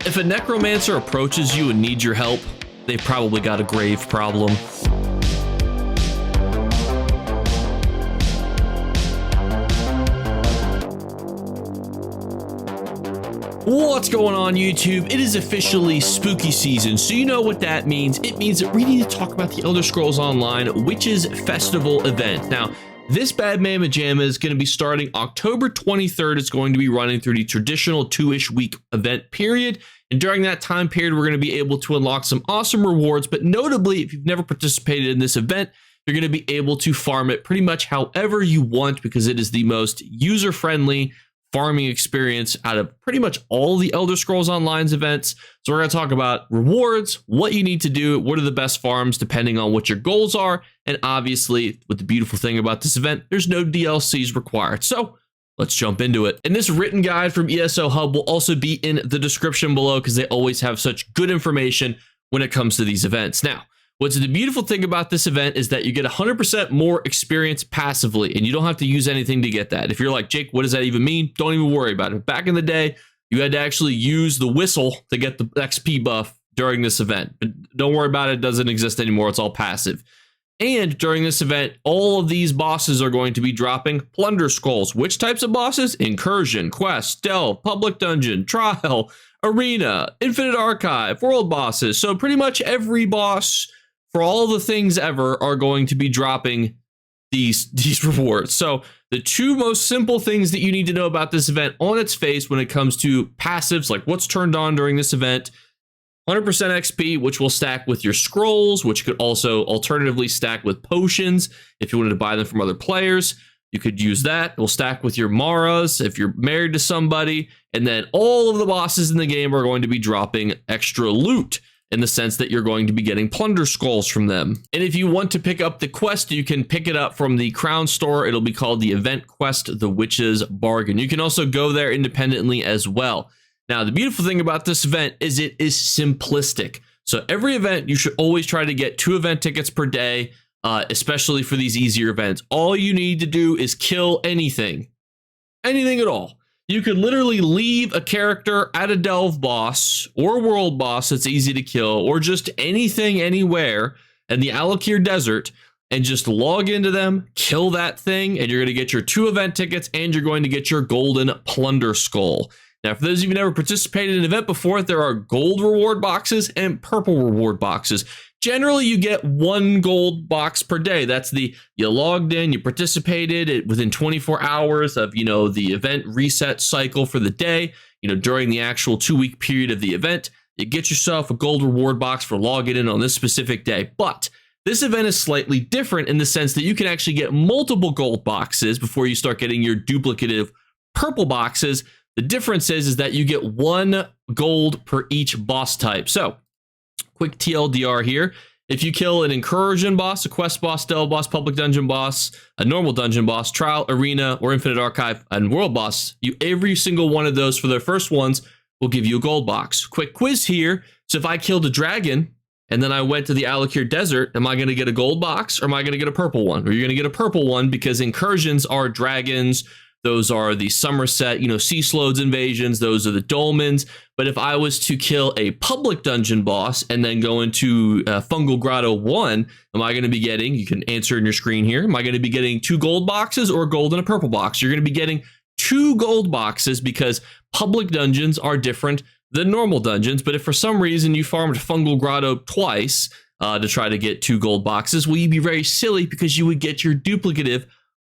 If a necromancer approaches you and needs your help, they've probably got a grave problem. What's going on, YouTube? It is officially spooky season, so you know what that means. It means that we need to talk about the Elder Scrolls Online Witches Festival event. Now, this Bad Mama Jamma is going to be starting October 23rd. It's going to be running through the traditional 2-ish week event period. And during that time period, we're going to be able to unlock some awesome rewards. But notably, if you've never participated in this event, you're going to be able to farm it pretty much however you want, because it is the most user-friendly farming experience out of pretty much all the Elder Scrolls Online's events. So we're going to talk about rewards, what you need to do, what are the best farms depending on what your goals are, and obviously, with the beautiful thing about this event, there's no DLCs required. So let's jump into it. And this written guide from ESO Hub will also be in the description below, because they always have such good information when it comes to these events. Now, what's the beautiful thing about this event is that you get 100% more experience passively, and you don't have to use anything to get that. If you're like, Jake, what does that even mean? Don't even worry about it. Back in the day, you had to actually use the whistle to get the XP buff during this event. But don't worry about it. It doesn't exist anymore. It's all passive. And during this event, all of these bosses are going to be dropping plunder skulls. Which types of bosses? Incursion, quest, delve, public dungeon, trial, arena, infinite archive, world bosses. So pretty much every boss for all the things ever are going to be dropping these rewards. So the two most simple things that you need to know about this event on its face when it comes to passives, like what's turned on during this event: 100% XP, which will stack with your scrolls, which could also alternatively stack with potions. If you wanted to buy them from other players, you could use that. It will stack with your Maras if you're married to somebody. And then all of the bosses in the game are going to be dropping extra loot, in the sense that you're going to be getting plunder skulls from them. And if you want to pick up the quest, you can pick it up from the Crown Store. It'll be called the Event Quest, The Witch's Bargain. You can also go there independently as well. Now, the beautiful thing about this event is it is simplistic. So every event, you should always try to get 2 event tickets per day, especially for these easier events. All you need to do is kill anything at all. You could literally leave a character at a delve boss or world boss that's easy to kill, or just anything anywhere in the Alakir Desert, and just log into them, kill that thing, and you're going to get your 2 event tickets, and you're going to get your golden plunder skull. Now, for those of you who never participated in an event before, there are gold reward boxes and purple reward boxes. Generally, you get 1 gold box per day. That's you logged in, you participated within 24 hours of, the event reset cycle for the day. During the actual 2-week period of the event, you get yourself a gold reward box for logging in on this specific day. But this event is slightly different in the sense that you can actually get multiple gold boxes before you start getting your duplicative purple boxes. The difference is that you get 1 gold per each boss type. So, quick TLDR here. If you kill an incursion boss, a quest boss, delve boss, public dungeon boss, a normal dungeon boss, trial, arena, or infinite archive, and world boss, every single one of those for their first ones will give you a gold box. Quick quiz here. So if I killed a dragon and then I went to the Alakir Desert, am I going to get a gold box, or am I going to get a purple one? Or you're going to get a purple one, because incursions are dragons. Those are the Somerset, Sea Slodes invasions. Those are the dolmens. But if I was to kill a public dungeon boss and then go into Fungal Grotto 1, am I going to be getting, you can answer in your screen here, am I going to be getting 2 gold boxes or a gold and a purple box? You're going to be getting 2 gold boxes, because public dungeons are different than normal dungeons. But if for some reason you farmed Fungal Grotto twice to try to get 2 gold boxes, well, you'd be very silly, because you would get your duplicative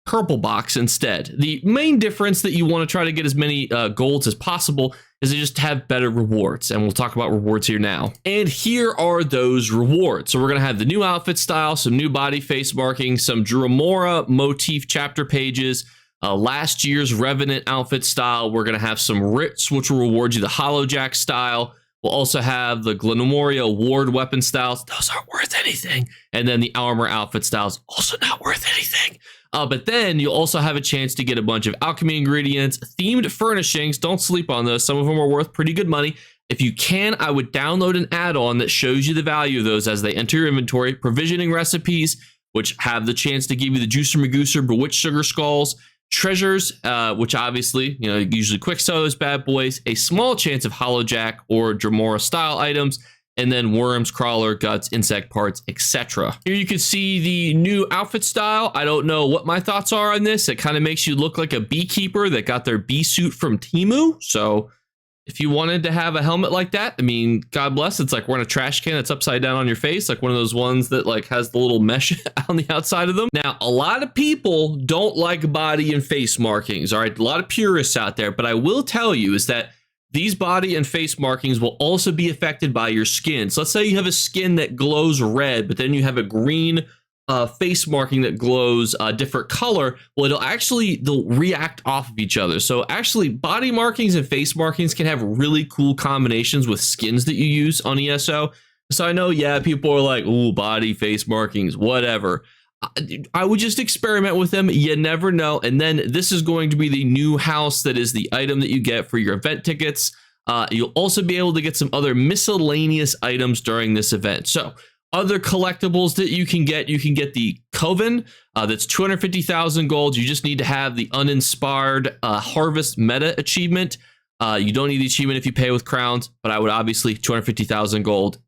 purple box instead. The main difference that you want to try to get as many golds as possible is to just have better rewards, and we'll talk about rewards here now. And here are those rewards. So we're going to have the new outfit style, some new body face markings, some Dromora motif chapter pages, last year's Revenant outfit style. We're going to have some writs, which will reward you the Hollowjack style. We'll also have the Glenamoria ward weapon styles. Those aren't worth anything. And then the armor outfit styles, also not worth anything. But then you'll also have a chance to get a bunch of alchemy ingredients, themed furnishings. Don't sleep on those. Some of them are worth pretty good money. If you can, I would download an add-on that shows you the value of those as they enter your inventory. Provisioning recipes, which have the chance to give you the Juicer Magooser Bewitched Sugar Skulls. treasures, which obviously, usually quick sell those bad boys, a small chance of Hollow Jack or Dremora style items, and then worms, crawler, guts, insect parts, etc. Here you can see the new outfit style. I don't know what my thoughts are on this. It kind of makes you look like a beekeeper that got their bee suit from Temu. So if you wanted to have a helmet like that, I mean, God bless. It's like wearing a trash can that's upside down on your face, like one of those ones that like has the little mesh on the outside of them. Now, a lot of people don't like body and face markings. All right, a lot of purists out there, but I will tell you is that these body and face markings will also be affected by your skin. So let's say you have a skin that glows red, but then you have a green face marking that glows a different color. Well, they'll react off of each other. So actually body markings and face markings can have really cool combinations with skins that you use on ESO. So I know, yeah, people are like, ooh, body, face markings, whatever. I would just experiment with them. You never know. And then this is going to be the new house that is the item that you get for your event tickets. You'll also be able to get some other miscellaneous items during this event. So other collectibles that you can get the Coven, that's 250,000 gold. You just need to have the uninspired harvest meta achievement. You don't need the achievement if you pay with crowns, but I would obviously 250,000 gold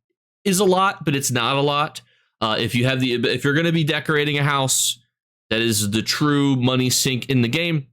is a lot, but it's not a lot. If you're going to be decorating a house that is the true money sink in the game,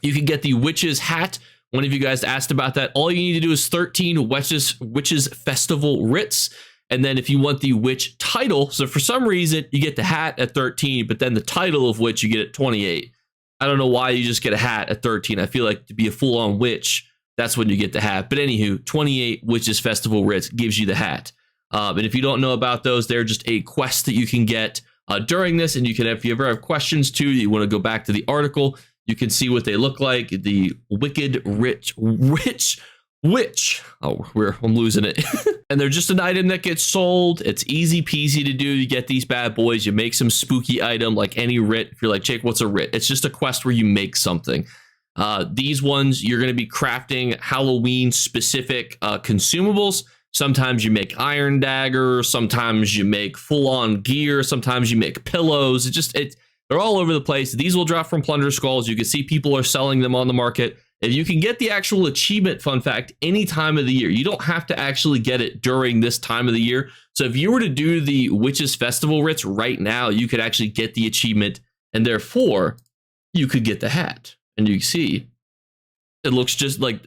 you can get the Witch's Hat. One of you guys asked about that. All you need to do is 13 Witches Festival writs. And then if you want the witch title, so for some reason you get the hat at 13, but then the title of witch you get at 28. I don't know why you just get a hat at 13. I feel like to be a full-on witch, that's when you get the hat. But anywho, 28 Witches Festival writs gives you the hat. And if you don't know about those, they're just a quest that you can get during this. And you can, if you ever have questions too, you want to go back to the article, you can see what they look like. The Wicked Rich Witch. Oh, I'm losing it. And they're just an item that gets sold. It's easy peasy to do. You get these bad boys. You make some spooky item like any writ. If you're like, Jake, what's a writ? It's just a quest where you make something. These ones, you're going to be crafting Halloween specific consumables. Sometimes you make iron dagger. Sometimes you make full on gear. Sometimes you make pillows. They're all over the place. These will drop from plunder skulls. You can see people are selling them on the market. If you can get the actual achievement, fun fact, any time of the year, you don't have to actually get it during this time of the year. So if you were to do the Witches Festival writs right now, you could actually get the achievement, and therefore you could get the hat. And you see, it looks like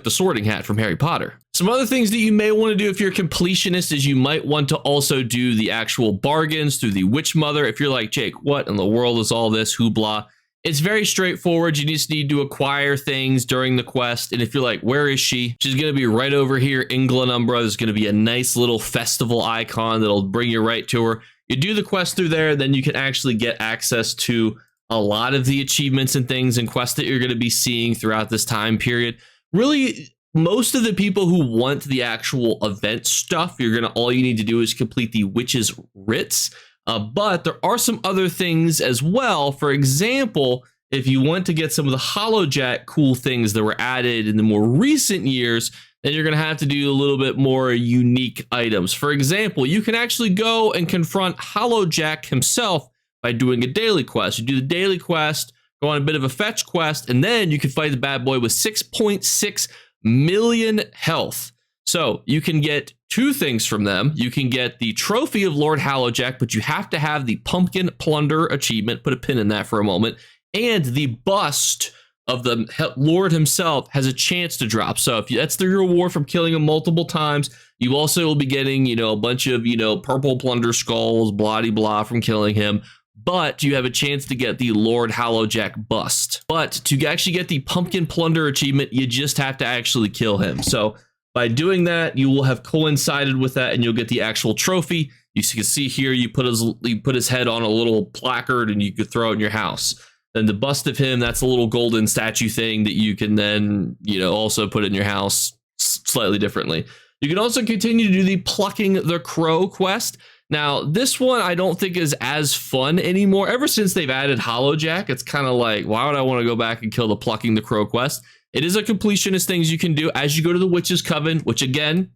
the Sorting Hat from Harry Potter. Some other things that you may want to do if you're a completionist is you might want to also do the actual bargains through the Witch Mother. If you're like, Jake, what in the world is all this hoopla? It's very straightforward. You just need to acquire things during the quest. And if you're like, where is she? She's going to be right over here in Glenumbra. There's going to be a nice little festival icon that'll bring you right to her. You do the quest through there, then you can actually get access to a lot of the achievements and things and quests that you're going to be seeing throughout this time period. Really, most of the people who want the actual event stuff, all you need to do is complete the Witches Writs. But there are some other things as well. For example, if you want to get some of the Hollow Jack cool things that were added in the more recent years, then you're going to have to do a little bit more unique items. For example, you can actually go and confront Hollow Jack himself by doing a daily quest. You do the daily quest, go on a bit of a fetch quest, and then you can fight the bad boy with 6.6 million health. So you can get two things from them. You can get the trophy of Lord Hallowjack, but you have to have the pumpkin plunder achievement. Put a pin in that for a moment. And the bust of the Lord himself has a chance to drop. So if that's the reward from killing him multiple times, you also will be getting, a bunch of, purple plunder skulls, blah, blah, from killing him. But you have a chance to get the Lord Hallowjack bust. But to actually get the pumpkin plunder achievement, you just have to actually kill him. So by doing that, you will have coincided with that, and you'll get the actual trophy. You can see here, you put his head on a little placard, and you could throw it in your house. Then the bust of him, that's a little golden statue thing that you can then, also put in your house slightly differently. You can also continue to do the Plucking the Crow quest. Now, this one I don't think is as fun anymore. Ever since they've added Hallowjack, it's kind of like, why would I want to go back and kill the Plucking the Crow quest? It is a completionist things you can do as you go to the Witch's Coven, which again,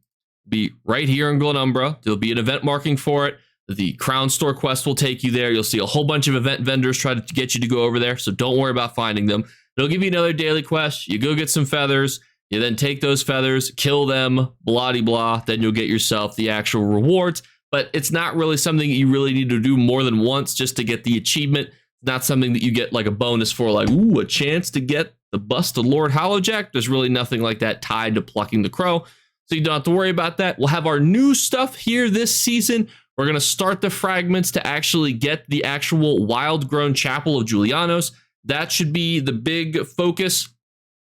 be right here in Glenumbra. There'll be an event marking for it. The Crown Store quest will take you there. You'll see a whole bunch of event vendors try to get you to go over there, so don't worry about finding them. It'll give you another daily quest. You go get some feathers. You then take those feathers, kill them, blah-de-blah. Then you'll get yourself the actual rewards. But it's not really something you really need to do more than once just to get the achievement. It's not something that you get like a bonus for, like, ooh, a chance to get the bust of Lord Hollowjack. There's really nothing like that tied to plucking the crow, so you don't have to worry about that. We'll have our new stuff here this season. We're going to start the fragments to actually get the actual wild-grown Chapel of Julianos. That should be the big focus.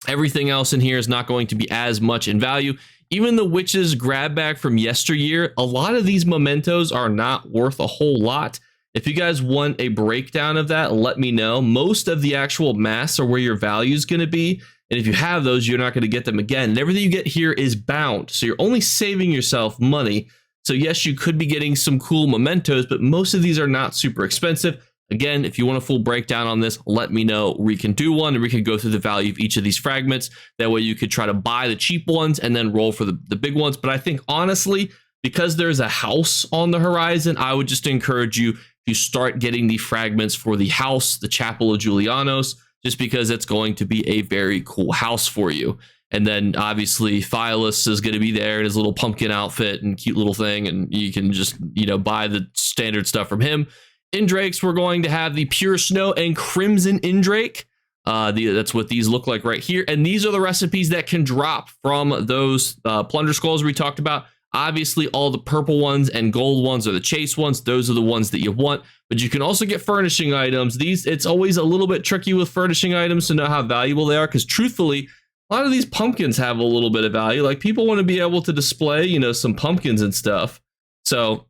Everything else in here is not going to be as much in value. Even the witch's grab bag from yesteryear, a lot of these mementos are not worth a whole lot. If you guys want a breakdown of that, let me know. Most of the actual masks are where your value is going to be. And if you have those, you're not going to get them again. And everything you get here is bound. So you're only saving yourself money. So yes, you could be getting some cool mementos, but most of these are not super expensive. Again, if you want a full breakdown on this, let me know. We can do one and we can go through the value of each of these fragments. That way you could try to buy the cheap ones and then roll for the big ones. But I think honestly, because there's a house on the horizon, I would just encourage you to start getting the fragments for the house, the Chapel of Julianos, just because it's going to be a very cool house for you. And then obviously Phyllis is going to be there in his little pumpkin outfit and cute little thing. And you can just, buy the standard stuff from him. Indrakes, we're going to have the Pure Snow and Crimson Indrake. That's what these look like right here. And these are the recipes that can drop from those plunder skulls we talked about. Obviously, all the purple ones and gold ones are the chase ones. Those are the ones that you want. But you can also get furnishing items. It's always a little bit tricky with furnishing items to know how valuable they are, because truthfully, a lot of these pumpkins have a little bit of value. Like, people want to be able to display, some pumpkins and stuff. So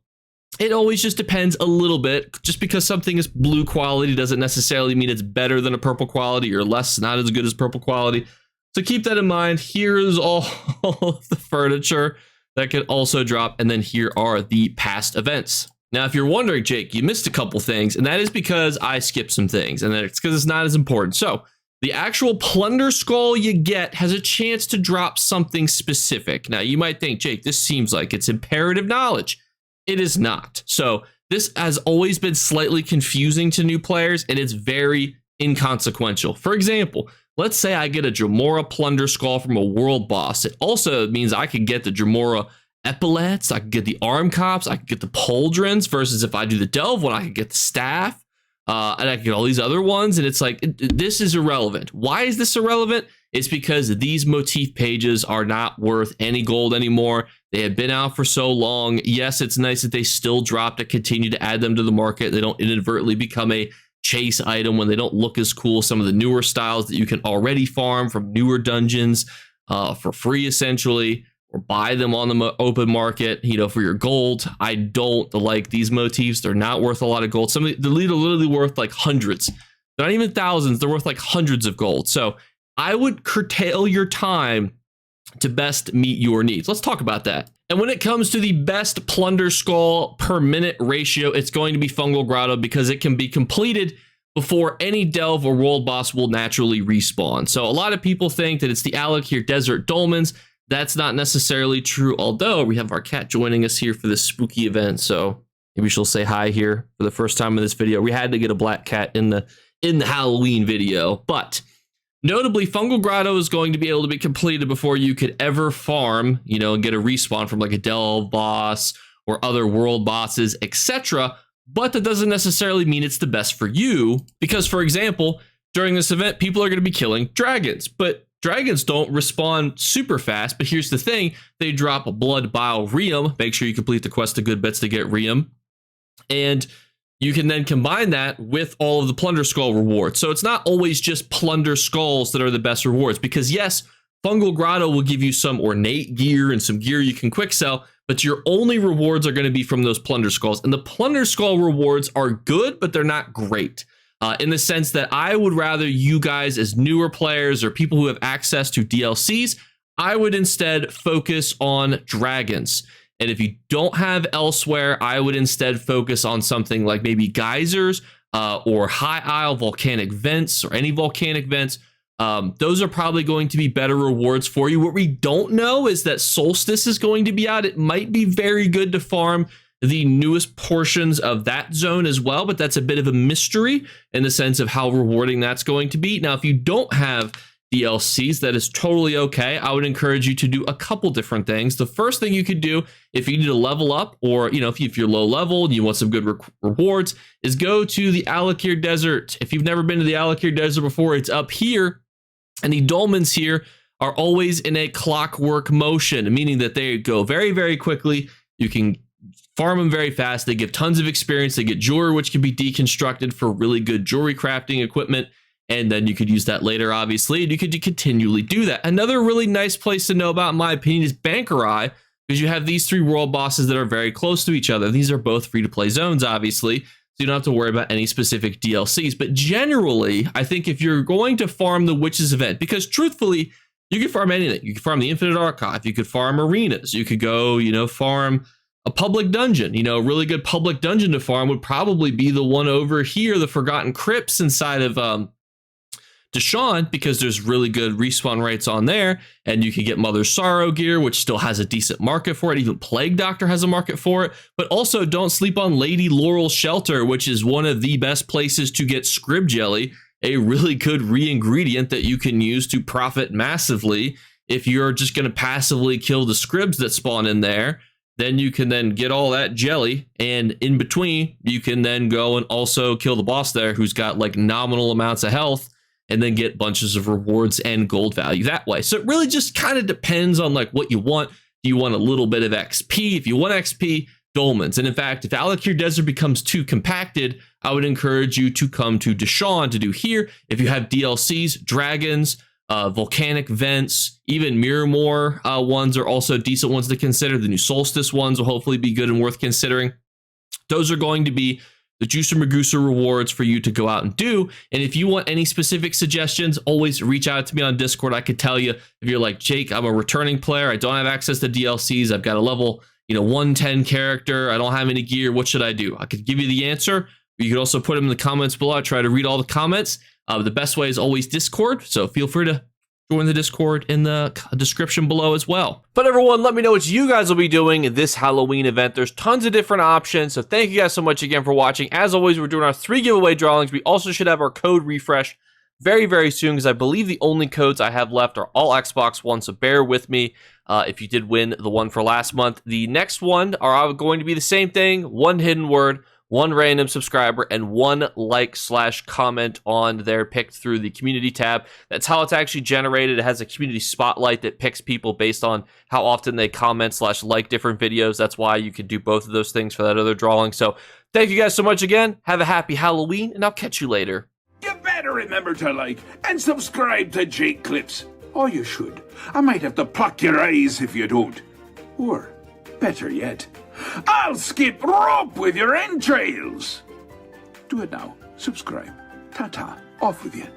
it always just depends a little bit. Just because something is blue quality doesn't necessarily mean it's better than a purple quality or less, not as good as purple quality. So keep that in mind. Here's all of the furniture that can also drop. And then here are the past events. Now, if you're wondering, Jake, you missed a couple things, and that is because I skipped some things, and it's because it's not as important. So the actual plunder skull you get has a chance to drop something specific. Now, you might think, Jake, this seems like it's imperative knowledge. It is not. So this has always been slightly confusing to new players, and it's very inconsequential. For example, let's say I get a Jamora plunder skull from a world boss. It also means I could get the Jamora epaulets, I could get the arm cops, I could get the pauldrons, versus if I do the delve one, I could get the staff, and I could get all these other ones. And it's like, this is irrelevant. Why is this irrelevant? It's because these motif pages are not worth any gold anymore. They have been out for so long. Yes, it's nice that they still drop to continue to add them to the market. They don't inadvertently become a chase item when they don't look as cool. Some of the newer styles that you can already farm from newer dungeons for free, essentially, or buy them on the open market, for your gold. I don't like these motifs. They're not worth a lot of gold. They're literally worth like hundreds. They're not even thousands. They're worth like hundreds of gold. So I would curtail your time to best meet your needs. Let's talk about that. And when it comes to the best plunder skull per minute ratio, it's going to be Fungal Grotto, because it can be completed before any delve or world boss will naturally respawn. So a lot of people think that it's the Alakir Desert Dolmens. That's not necessarily true, although we have our cat joining us here for this spooky event. So maybe she'll say hi here for the first time in this video. We had to get a black cat in the Halloween video, but notably, Fungal Grotto is going to be able to be completed before you could ever farm, and get a respawn from like a delve boss or other world bosses, etc. But that doesn't necessarily mean it's the best for you, because, for example, during this event, people are going to be killing dragons, but dragons don't respawn super fast. But here's the thing: they drop a blood bile Rheum. Make sure you complete the quest of good bits to get Rheum, and you can then combine that with all of the plunder skull rewards. So it's not always just plunder skulls that are the best rewards, because yes, Fungal Grotto will give you some ornate gear and some gear you can quick sell, but your only rewards are going to be from those plunder skulls. And the plunder skull rewards are good, but they're not great. In the sense that I would rather you guys, as newer players or people who have access to DLCs, I would instead focus on dragons. And if you don't have elsewhere, I would instead focus on something like maybe geysers or high isle volcanic vents, or any volcanic vents. Those are probably going to be better rewards for you. What we don't know is that Solstice is going to be out. It might be very good to farm the newest portions of that zone as well, but that's a bit of a mystery in the sense of how rewarding that's going to be. Now, if you don't have DLCs, that is totally okay. I would encourage you to do a couple different things. The first thing you could do if you need to level up, or if you're low level and you want some good rewards, is go to the Alakir Desert. If you've never been to the Alakir Desert before, it's up here, and the dolmens here are always in a clockwork motion, meaning that they go very, very quickly. You can farm them very fast. They give tons of experience. They get jewelry, which can be deconstructed for really good jewelry crafting equipment. And then you could use that later, obviously, and you could continually do that. Another really nice place to know about, in my opinion, is Bankerai, because you have these 3 world bosses that are very close to each other. These are both free-to-play zones, obviously, so you don't have to worry about any specific DLCs. But generally, I think if you're going to farm the Witches event, because truthfully, you can farm anything. You can farm the Infinite Archive. You could farm arenas. You could go, farm a public dungeon. A really good public dungeon to farm would probably be the one over here, the Forgotten Crypts inside of Deshaun, because there's really good respawn rates on there, and you can get Mother's Sorrow gear, which still has a decent market for it. Even Plague Doctor has a market for it. But also, don't sleep on Lady Laurel Shelter, which is one of the best places to get Scrib Jelly, a really good re-ingredient that you can use to profit massively. If you're just going to passively kill the scribs that spawn in there, then you can then get all that jelly, and in between, you can then go and also kill the boss there, who's got like nominal amounts of health, and then get bunches of rewards and gold value that way. So it really just kind of depends on like what you want. Do you want a little bit of XP? If you want XP, dolmens. And in fact, if Alakir Desert becomes too compacted, I would encourage you to come to Deshaun to do here. If you have DLCs, dragons, volcanic vents, even Miramore ones are also decent ones to consider. The new Solstice ones will hopefully be good and worth considering. Those are going to be the Juicer Magusa rewards for you to go out and do. And if you want any specific suggestions, always reach out to me on Discord. I could tell you, if you're like, Jake, I'm a returning player, I don't have access to DLCs, I've got a level 110 character, I don't have any gear, what should I do? I could give you the answer. You could also put them in the comments below. I try to read all the comments. The best way is always Discord, so feel free to join the Discord in the description below as well. But everyone, let me know what you guys will be doing this Halloween event. There's tons of different options, so thank you guys so much again for watching. As always, we're doing our 3 giveaway drawings. We also should have our code refresh very, very soon, because I believe the only codes I have left are all Xbox One, so bear with me if you did win the one for last month. The next one are going to be the same thing, 1 hidden word, 1 random subscriber, and 1 like/comment on there picked through the community tab. That's how it's actually generated. It has a community spotlight that picks people based on how often they comment/like different videos. That's why you could do both of those things for that other drawing. So thank you guys so much again. Have a happy Halloween, and I'll catch you later. You better remember to like and subscribe to Jakeclips. Or you should. I might have to pluck your eyes if you don't. Or, better yet, I'll skip rope with your entrails. Do it now. Subscribe. Ta-ta. Off with you.